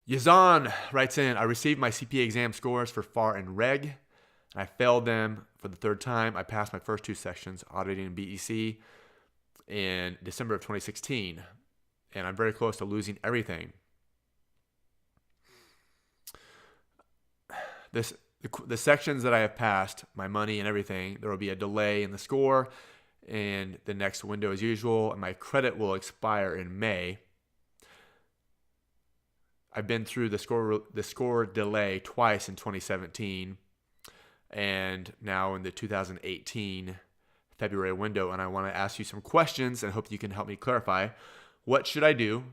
Yazan writes in, I received my CPA exam scores for FAR and REG. I failed them for the third time. I passed my first two sections, auditing and BEC, in December of 2016. And I'm very close to losing everything. The sections that I have passed, my money and everything, there will be a delay in the score and the next window as usual, and my credit will expire in May. I've been through the score delay twice in 2017 and now in the 2018 February window, and I want to ask you some questions and hope you can help me clarify. What should I do?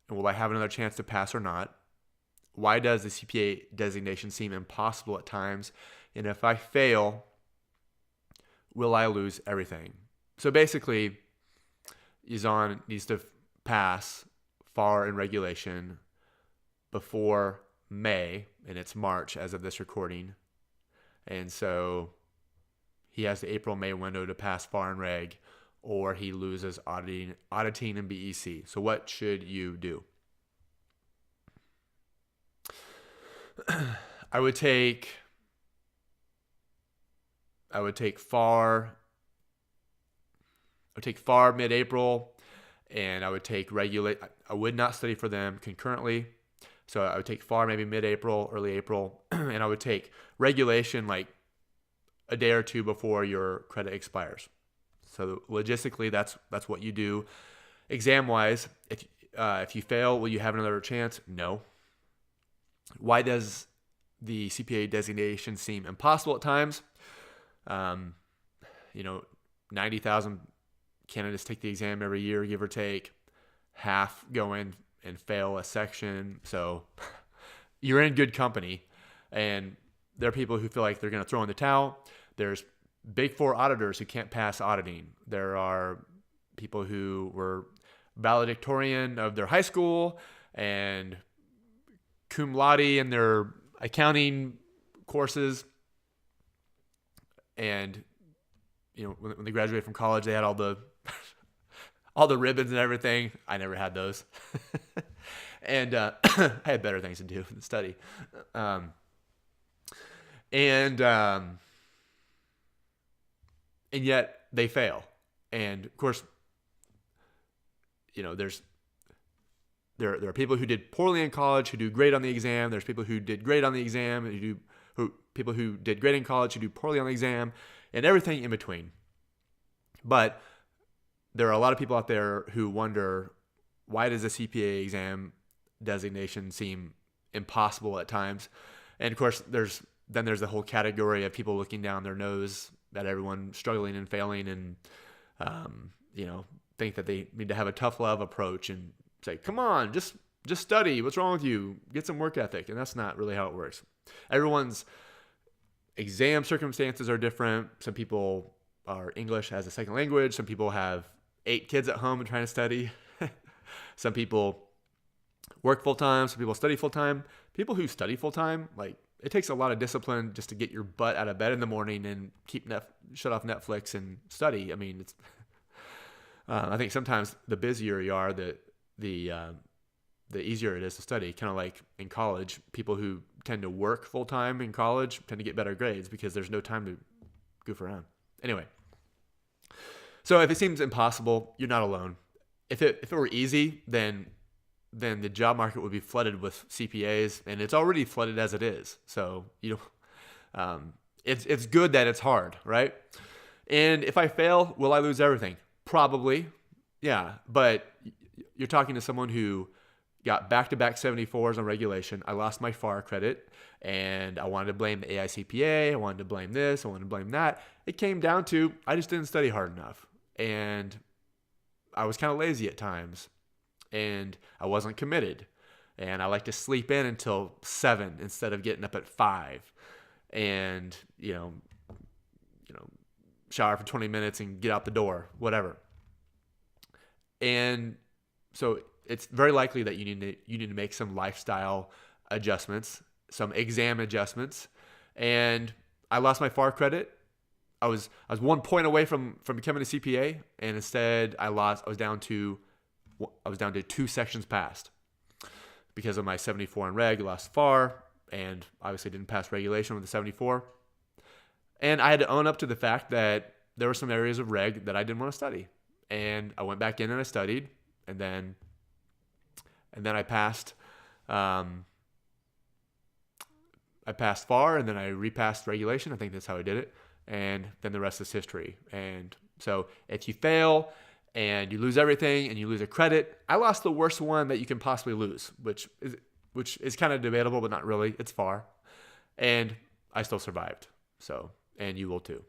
And will I have another chance to pass or not? Why does the CPA designation seem impossible at times? And if I fail, will I lose everything? So basically, Yazan needs to pass FAR and regulation before May, and it's March as of this recording. And so he has the April-May window to pass FAR and reg, or he loses auditing and BEC. So what should you do? I would take FAR mid-April, and I would take regulate. I would not study for them concurrently. So I would take FAR maybe mid-April, early April, and I would take regulation like a day or two before your credit expires. So logistically, that's what you do. Exam-wise, if you fail, will you have another chance? No. Why does the CPA designation seem impossible at times? 90,000 candidates take the exam every year, give or take. Half go in and fail a section. So you're in good company. And there are people who feel like they're going to throw in the towel. There's Big Four auditors who can't pass auditing. There are people who were valedictorian of their high school and cum laude in their accounting courses. And, when they graduated from college, they had all the ribbons and everything. I never had those. And I had better things to do than study. And yet they fail. And of course, there are people who did poorly in college who do great on the exam. There's people who did great on the exam and people who did great in college who do poorly on the exam, and everything in between. But there are a lot of people out there who wonder, why does the CPA exam designation seem impossible at times? And of course, there's the whole category of people looking down their nose at everyone struggling and failing, and think that they need to have a tough love approach and say, come on, just study. What's wrong with you? Get some work ethic. And that's not really how it works. Everyone's exam circumstances are different. Some people are English as a second language. Some people have 8 kids at home and trying to study. Some people work full-time. Some people study full-time. People who study full-time, it takes a lot of discipline just to get your butt out of bed in the morning and shut off Netflix and study. I mean, I think sometimes the busier you are, the easier it is to study. Kind of like in college, people who tend to work full-time in college tend to get better grades because there's no time to goof around. Anyway, so if it seems impossible, you're not alone. If it were easy, then the job market would be flooded with CPAs, and it's already flooded as it is. So it's good that it's hard, right? And if I fail, will I lose everything? Probably, yeah. But you're talking to someone who got back-to-back 74s on regulation. I lost my FAR credit, and I wanted to blame the AICPA. I wanted to blame this. I wanted to blame that. It came down to I just didn't study hard enough, and I was kind of lazy at times, and I wasn't committed, and I like to sleep in until 7 instead of getting up at 5, and shower for 20 minutes and get out the door, whatever. And so it's very likely that you need to make some lifestyle adjustments, some exam adjustments. And I lost my FAR credit. I was 1 point away from becoming a CPA, and instead I was down to 2 sections passed. because of my 74 in reg, lost FAR, and obviously didn't pass regulation with the 74. And I had to own up to the fact that there were some areas of reg that I didn't want to study. And I went back in and I studied, and then I passed FAR, and then I repassed regulation. I think that's how I did it. And then the rest is history. And so if you fail and you lose everything and you lose a credit, I lost the worst one that you can possibly lose, which is kind of debatable, but not really. It's FAR. And I still survived. So, and you will too.